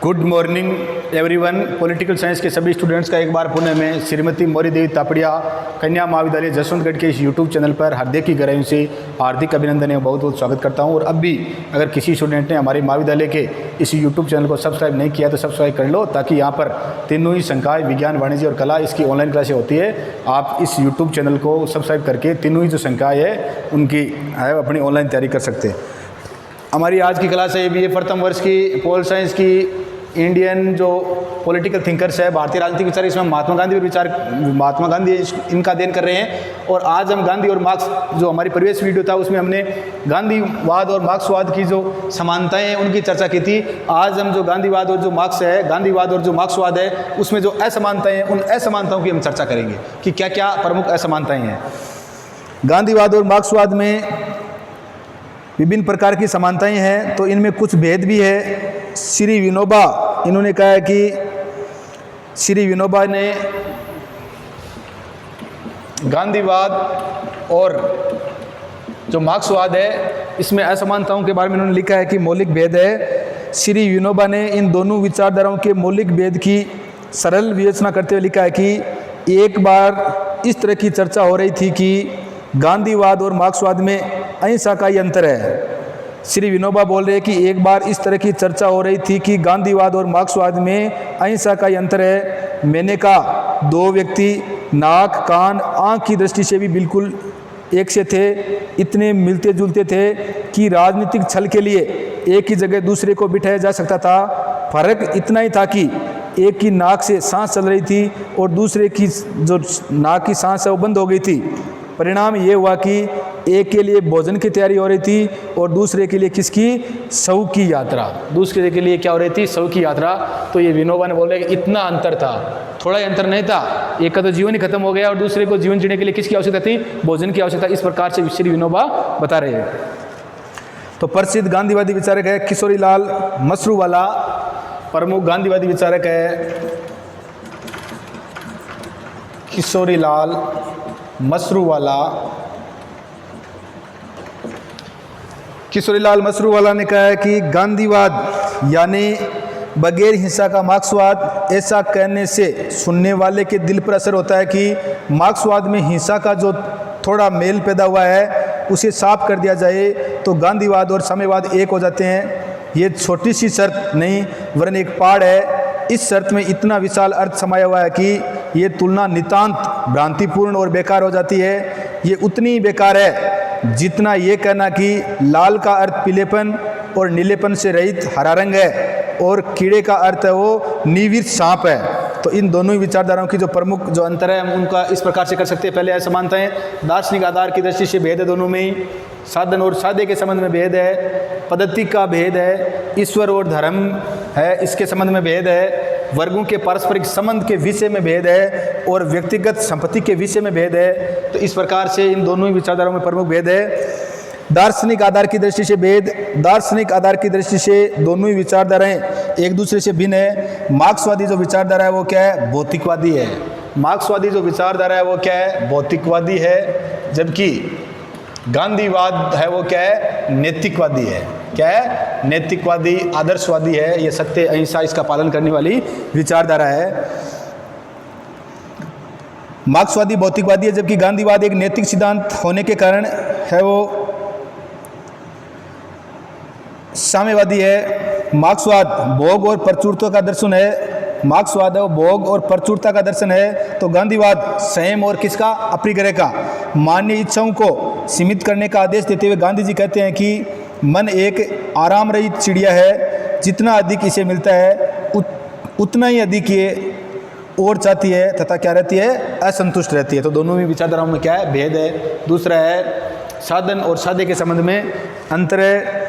Good morning everyone. Political science के सभी students का एक बार पुणे में श्रीमती मौरी देवी तापड़िया कन्या महाविद्यालय जसवंतगढ़ के इस यूट्यूब चैनल पर हार्दिक की गहराइयों से हार्दिक अभिनंदन एवं बहुत बहुत स्वागत करता हूं। और अब भी अगर किसी स्टूडेंट ने हमारे महाविद्यालय के इस यूट्यूब चैनल को सब्सक्राइब नहीं किया तो सब्सक्राइब कर लो, ताकि यहाँ पर तीनों ही संकाय विज्ञान, वाणिज्य और कला इसकी ऑनलाइन क्लासें होती है। आप इस यूट्यूब चैनल को सब्सक्राइब करके तीनों ही जो संकाय है उनकी अपनी ऑनलाइन तैयारी कर सकते हैं। हमारी आज की क्लास है BA प्रथम वर्ष की पोल साइंस की इंडियन जो पॉलिटिकल थिंकर्स है, भारतीय राजनीतिक विचार, इसमें महात्मा गांधी इनका अध्ययन कर रहे हैं। और आज हम गांधी और मार्क्स, जो हमारी प्रीवियस वीडियो था उसमें हमने गांधीवाद और मार्क्सवाद की जो समानताएं हैं उनकी चर्चा की थी। आज हम जो गांधीवाद और जो मार्क्स है, गांधीवाद और जो मार्क्सवाद है, उसमें जो असमानताएं हैं उन असमानताओं की हम चर्चा करेंगे कि क्या क्या प्रमुख असमानताएं हैं। गांधीवाद और मार्क्सवाद में विभिन्न प्रकार की समानताएं हैं, तो इनमें कुछ भेद भी है। श्री विनोबा इन्होंने कहा है कि श्री विनोबा ने गांधीवाद और जो मार्क्सवाद है इसमें असमानताओं के बारे में इन्होंने लिखा है कि मौलिक भेद है। श्री विनोबा ने इन दोनों विचारधाराओं के मौलिक भेद की सरल विवेचना करते हुए लिखा है कि एक बार इस तरह की चर्चा हो रही थी कि गांधीवाद और मार्क्सवाद में अहिंसा का ही अंतर है। श्री विनोबा बोल रहे हैं कि एक बार इस तरह की चर्चा हो रही थी कि गांधीवाद और मार्क्सवाद में अहिंसा का ही अंतर है। मैंने कहा दो व्यक्ति नाक, कान, आँख की दृष्टि से भी बिल्कुल एक से थे, इतने मिलते जुलते थे कि राजनीतिक छल के लिए एक ही जगह दूसरे को बिठाया जा सकता था। फर्क इतना ही था कि एक की नाक से सांस चल रही थी और दूसरे की जो नाक की सांस है वो बंद हो गई थी। परिणाम ये हुआ कि एक के लिए भोजन की तैयारी हो रही थी और दूसरे के लिए किसकी? शव की यात्रा। दूसरे के लिए क्या हो रही थी? शव की यात्रा। तो ये विनोबा ने बोले कि इतना अंतर था, थोड़ा ही अंतर नहीं था। एक का तो जीवन ही खत्म हो गया और दूसरे को जीवन जीने के लिए किसकी आवश्यकता थी? भोजन की आवश्यकता। इस प्रकार से श्री विनोबा बता रहे हैं। तो प्रसिद्ध गांधीवादी विचारक है किशोरीलाल मशरूवाला, प्रमुख गांधीवादी विचारक है किशोरीलाल मशरूवाला। किशोरीलाल मशरूवाला ने कहा है कि गांधीवाद यानी बगैर हिंसा का मार्क्सवाद, ऐसा कहने से सुनने वाले के दिल पर असर होता है कि मार्क्सवाद में हिंसा का जो थोड़ा मेल पैदा हुआ है उसे साफ कर दिया जाए तो गांधीवाद और साम्यवाद एक हो जाते हैं। ये छोटी सी शर्त नहीं वरन एक पहाड़ है। इस शर्त में इतना विशाल अर्थ समाया हुआ है कि ये तुलना नितांत भ्रांतिपूर्ण और बेकार हो जाती है। ये उतनी ही बेकार है जितना ये कहना कि लाल का अर्थ पीलेपन और नीलेपन से रहित हरा रंग है और कीड़े का अर्थ है वो निवृत्त सांप है। तो इन दोनों ही विचारधाराओं की जो प्रमुख जो अंतर है हम उनका इस प्रकार से कर सकते हैं। पहले असमानताएं दार्शनिक आधार की दृष्टि से भेद है दोनों में ही, साधन और साध्य के संबंध में भेद है, पद्धति का भेद है, ईश्वर और धर्म है इसके संबंध में भेद है, वर्गों के पारस्परिक संबंध के विषय में भेद है और व्यक्तिगत संपत्ति के विषय में भेद है। तो इस प्रकार से इन दोनों ही विचारधाराओं में प्रमुख भेद है। दार्शनिक आधार की दृष्टि से भेद, दार्शनिक आधार की दृष्टि से दोनों ही विचारधाराएं एक दूसरे से भिन्न है। मार्क्सवादी जो विचारधारा है वो क्या है? भौतिकवादी है। मार्क्सवादी जो विचारधारा है वो क्या है? भौतिकवादी है। जबकि गांधीवाद है वो क्या है? नैतिकवादी है। क्या है? नैतिकवादी, आदर्शवादी है। ये सत्य, अहिंसा इसका पालन करने वाली विचारधारा है। मार्क्सवादी भौतिकवादी है, जबकि गांधीवाद एक नैतिक सिद्धांत होने के कारण है वो साम्यवादी है। मार्क्सवाद भोग और प्रचुरता का दर्शन है। मार्क्सवाद है वो भोग और प्रचुरता का दर्शन है। तो गांधीवाद संयम और किसका? अपरिग्रह का, मानवीय इच्छाओं को सीमित करने का आदेश देते हुए गांधी जी कहते हैं कि मन एक आराम रहित चिड़िया है, जितना अधिक इसे मिलता है उतना ही अधिक ये और चाहती है तथा क्या रहती है? असंतुष्ट रहती है। तो दोनों ही विचारधाराओं में क्या है? भेद है। दूसरा है साधन और साध्य के संबंध में अंतर है।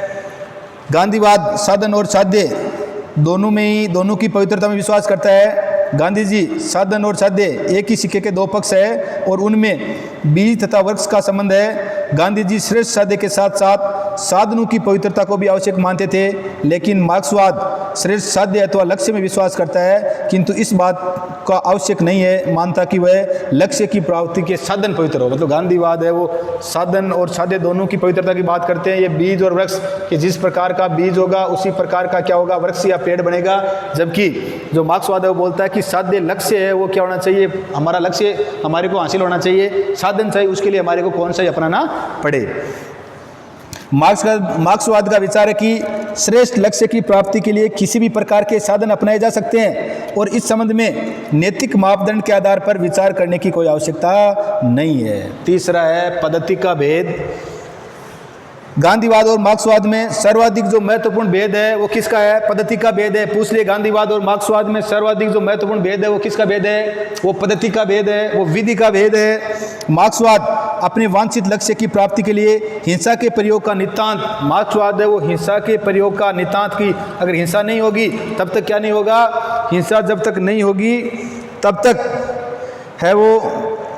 गांधीवाद साधन और साध्य दोनों में ही, दोनों की पवित्रता में विश्वास करता है। गांधी जी साधन और साध्य एक ही सिक्के के दो पक्ष है और उनमें बीज तथा वृक्ष का संबंध है। गांधी जी श्रेष्ठ साध्य के साथ साथ साधनों की पवित्रता को भी आवश्यक मानते थे, लेकिन मार्क्सवाद श्रेष्ठ साध्य अथवा लक्ष्य में विश्वास करता है, किंतु इस बात का आवश्यक नहीं है मानता कि वह लक्ष्य की प्राप्ति के साधन पवित्र हो। मतलब गांधीवाद है वो साधन और साध्य दोनों की पवित्रता की बात करते हैं। ये बीज और वृक्ष कि जिस प्रकार का बीज होगा उसी प्रकार का क्या होगा, वृक्ष या पेड़ बनेगा। जबकि जो मार्क्सवाद है वो बोलता है कि साध्य लक्ष्य है वो क्या होना चाहिए, हमारा लक्ष्य हमारे को हासिल होना चाहिए, साधन चाहिए उसके लिए हमारे को कौन सा ही अपनाना पड़े। मार्क्सवाद का विचार है कि श्रेष्ठ लक्ष्य की प्राप्ति के लिए किसी भी प्रकार के साधन अपनाए जा सकते हैं और इस संबंध में नैतिक मापदंड के आधार पर विचार करने की कोई आवश्यकता नहीं है। तीसरा है पद्धति का भेद। गांधीवाद और मार्क्सवाद में सर्वाधिक जो महत्वपूर्ण भेद है वो किसका है, पद्धति का भेद है। पूछ लिए गांधीवाद और मार्क्सवाद में सर्वाधिक जो महत्वपूर्ण भेद है वो किसका भेद है, वो पद्धति का भेद है, वो विधि का भेद है। मार्क्सवाद अपने वांछित लक्ष्य की प्राप्ति के लिए हिंसा के प्रयोग का नितांत, मार्क्सवाद है वो हिंसा के प्रयोग का नितांत की अगर हिंसा नहीं होगी तब तक क्या नहीं होगा, हिंसा जब तक नहीं होगी तब तक है वो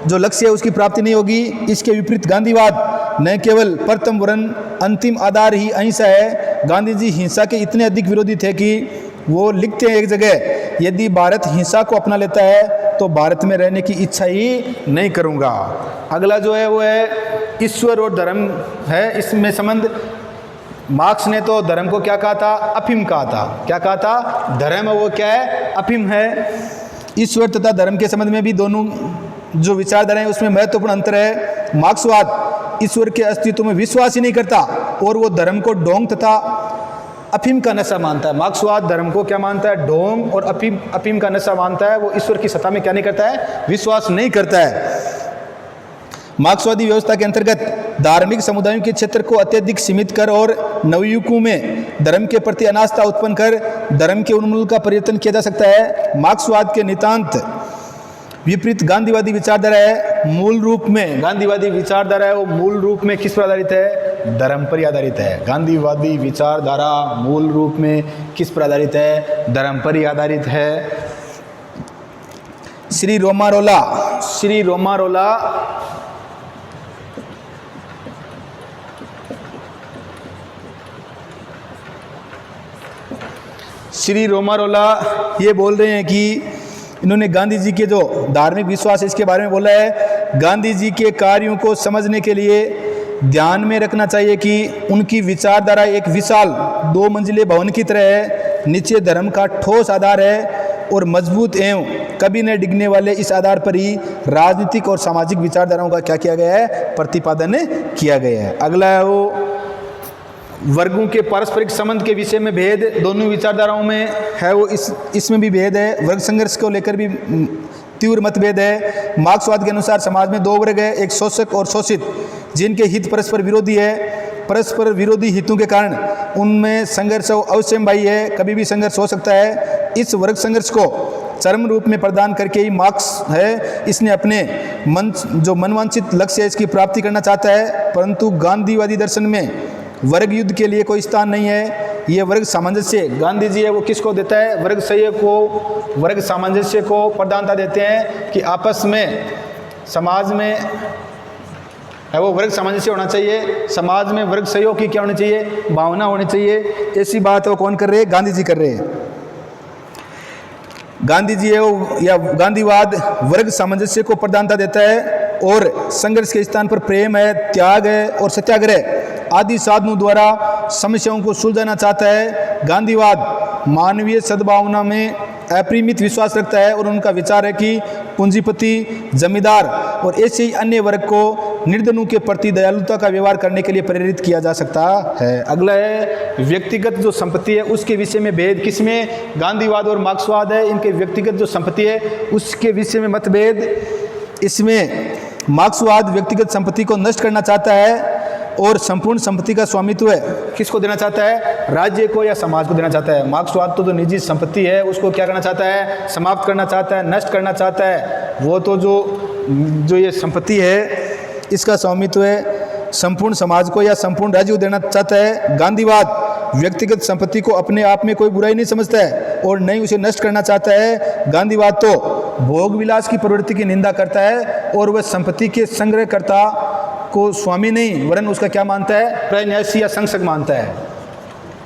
जो लक्ष्य है उसकी प्राप्ति नहीं होगी। इसके विपरीत गांधीवाद न केवल प्रथम वर्ण अंतिम आधार ही अहिंसा है, गांधी जी हिंसा के इतने अधिक विरोधी थे कि वो लिखते हैं एक जगह, यदि भारत हिंसा को अपना लेता है तो भारत में रहने की इच्छा ही नहीं करूँगा। अगला जो है वो है ईश्वर और धर्म है, इसमें संबंध। मार्क्स ने तो धर्म को क्या कहा था, अफीम कहा था। क्या कहा था, धर्म वो क्या है, अफीम है। ईश्वर तथा धर्म के संबंध में भी दोनों जो विचारधारा है उसमें महत्वपूर्ण अंतर है। मार्क्सवाद ईश्वर के अस्तित्व में विश्वास ही नहीं करता और वो धर्म को ढोंग तथा अफीम का नशा मानता है। मार्क्सवाद धर्म को क्या मानता है, ढोंग और अफीम का नशा मानता है। वो ईश्वर की सत्ता में क्या नहीं करता है, विश्वास नहीं करता है। मार्क्सवादी व्यवस्था के अंतर्गत धार्मिक समुदायों के क्षेत्र को अत्यधिक सीमित कर और नवयुगों में धर्म के प्रति अनास्था उत्पन्न कर धर्म के उन्मूलन का प्रयत्न किया जा सकता है। मार्क्सवाद के नितांत विपरीत गांधीवादी विचारधारा है। मूल रूप में गांधीवादी विचारधारा है वो मूल रूप में किस पर आधारित है, धर्म पर आधारित है। गांधीवादी विचारधारा मूल रूप में किस पर आधारित है, धर्म पर ही आधारित है। श्री रोमारोला ये बोल रहे हैं कि इन्होंने गांधी जी के जो धार्मिक विश्वास है इसके बारे में बोला है। गांधी जी के कार्यों को समझने के लिए ध्यान में रखना चाहिए कि उनकी विचारधारा एक विशाल 2 मंजिले भवन की तरह है। नीचे धर्म का ठोस आधार है और मजबूत एवं कभी न डिगने वाले इस आधार पर ही राजनीतिक और सामाजिक विचारधाराओं का क्या किया गया है, प्रतिपादन किया गया है। अगला है वो वर्गों के पारस्परिक संबंध के विषय में भेद दोनों विचारधाराओं में है वो इसमें भी भेद है। वर्ग संघर्ष को लेकर भी तीव्र मतभेद है। मार्क्सवाद के अनुसार समाज में 2 वर्ग है, एक शोषक और शोषित, जिनके हित परस्पर विरोधी है। परस्पर विरोधी हितों के कारण उनमें संघर्ष अवश्यंभावी है, कभी भी संघर्ष हो सकता है। इस वर्ग संघर्ष को चरम रूप में प्रदान करके ही मार्क्स है इसने अपने मनवांछित लक्ष्य है इसकी प्राप्ति करना चाहता है। परंतु गांधीवादी दर्शन में वर्ग युद्ध के लिए कोई स्थान नहीं है। ये वर्ग सामंजस्य गांधी जी है वो किसको देता है, वर्ग सामंजस्य को प्रधानता देते हैं कि आपस में समाज में है वो वर्ग सामंजस्य होना चाहिए, समाज में वर्ग सहयोग की क्या होनी चाहिए, भावना होनी चाहिए। ऐसी बात वो कौन कर रहे हैं, गांधी जी कर रहे हैं। गांधी जी है वो या गांधीवाद वर्ग सामंजस्य को प्रधानता देता है और संघर्ष के स्थान पर प्रेम है, त्याग है और सत्याग्रह आदि साधनों द्वारा समस्याओं को सुलझाना चाहता है। गांधीवाद मानवीय सद्भावना में अपरिमित विश्वास रखता है और उनका विचार है कि पूंजीपति, जमींदार और ऐसे ही अन्य वर्ग को निर्धनों के प्रति दयालुता का व्यवहार करने के लिए प्रेरित किया जा सकता है। अगला है व्यक्तिगत जो संपत्ति है उसके विषय में भेद। किसमें, गांधीवाद और मार्क्सवाद है इनके व्यक्तिगत जो संपत्ति है उसके विषय में मतभेद। इसमें मार्क्सवाद व्यक्तिगत संपत्ति को नष्ट करना चाहता है और संपूर्ण संपत्ति का स्वामित्व है किसको देना चाहता है, राज्य को या समाज को देना चाहता है। मार्क्सवाद तो जो निजी संपत्ति है उसको क्या करना चाहता है, समाप्त करना चाहता है, नष्ट करना चाहता है। वो तो जो ये संपत्ति है इसका स्वामित्व है संपूर्ण समाज को या संपूर्ण राज्य को देना चाहता है। गांधीवाद व्यक्तिगत संपत्ति को अपने आप में कोई बुराई नहीं समझता है और नहीं उसे नष्ट करना चाहता है। गांधीवाद तो भोग विलास की प्रवृत्ति की निंदा करता है और वह संपत्ति के संग्रहकर्ता को स्वामी नहीं वरन उसका क्या मानता है, प्रन्यासी या संसक मानता है।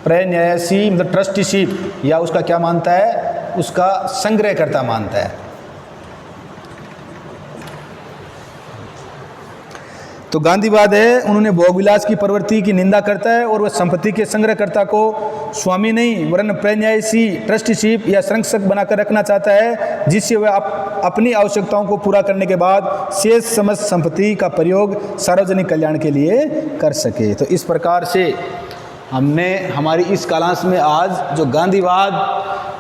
प्रन्यासी मतलब ट्रस्टीशिप, या उसका क्या मानता है, उसका संग्रहकर्ता मानता है। तो गांधीवाद है, उन्होंने भोगविलास की प्रवृत्ति की निंदा करता है और वह संपत्ति के संग्रहकर्ता को स्वामी नहीं वरन प्रन्यासी, ट्रस्टीशिप या संरक्षक बनाकर रखना चाहता है, जिससे वह अपनी आवश्यकताओं को पूरा करने के बाद शेष समस्त संपत्ति का प्रयोग सार्वजनिक कल्याण के लिए कर सके। तो इस प्रकार से हमने हमारी इस क्लास में आज जो गांधीवाद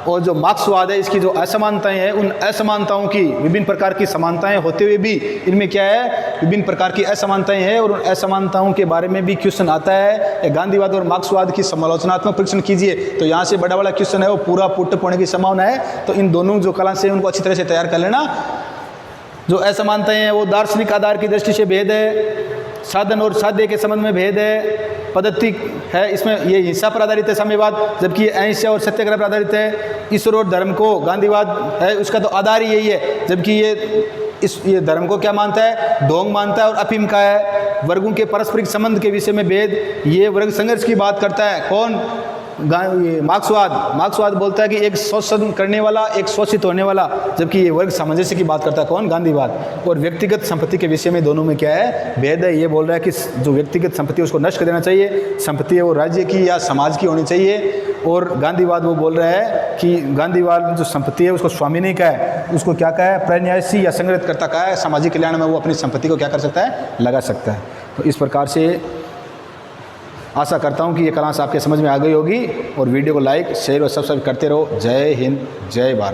और जो मार्क्सवाद है, इसकी जो असमानताएं हैं, उन असमानताओं की विभिन्न प्रकार की समानताएं होते हुए भी इनमें क्या है, विभिन्न प्रकार की असमानताएं हैं, और उन असमानताओं के बारे में भी क्वेश्चन आता है। गांधीवाद और मार्क्सवाद की समालोचनात्मक परीक्षण कीजिए तो यहाँ से बड़ा क्वेश्चन है वो पूरा पुट होने की संभावना है। तो इन दोनों जो क्लास है उनको अच्छी तरह से तैयार कर लेना। जो असमानताएं हैं वो दार्शनिक आधार की दृष्टि से भेद है, साधन और साध्य के संबंध में भेद है, पद्धति है, इसमें ये हिंसा पर आधारित है साम्यवाद, जबकि अहिंसा और सत्याग्रह पर आधारित है। ईश्वर और धर्म को गांधीवाद है, उसका तो आधार ही यही है, जबकि ये धर्म को क्या मानता है, ढोंग मानता है और अफीम का है। वर्गों के पारस्परिक संबंध के विषय में भेद, ये वर्ग संघर्ष की बात करता है। कौन, मार्क्सवाद बोलता है कि एक शोषण करने वाला, एक शोषित होने वाला, जबकि ये वर्ग सामंजस्य की बात करता है। कौन, गांधीवाद। और व्यक्तिगत संपत्ति के विषय में दोनों में क्या है, भेद है। ये बोल रहा है कि जो व्यक्तिगत संपत्ति है उसको नष्ट कर देना चाहिए, संपत्ति है वो राज्य की या समाज की होनी चाहिए। और गांधीवाद वो बोल रहा है कि गांधीवाद जो संपत्ति है उसको स्वामी नहीं कहा है, उसको क्या कहा है, प्रन्यासी या संग्रहकर्ता कहा है। सामाजिक कल्याण में वो अपनी संपत्ति को क्या कर सकता है, लगा सकता है। तो इस प्रकार से आशा करता हूँ कि ये क्लास आपके समझ में आ गई होगी, और वीडियो को लाइक, शेयर और सब्सक्राइब करते रहो। जय हिंद, जय भारत।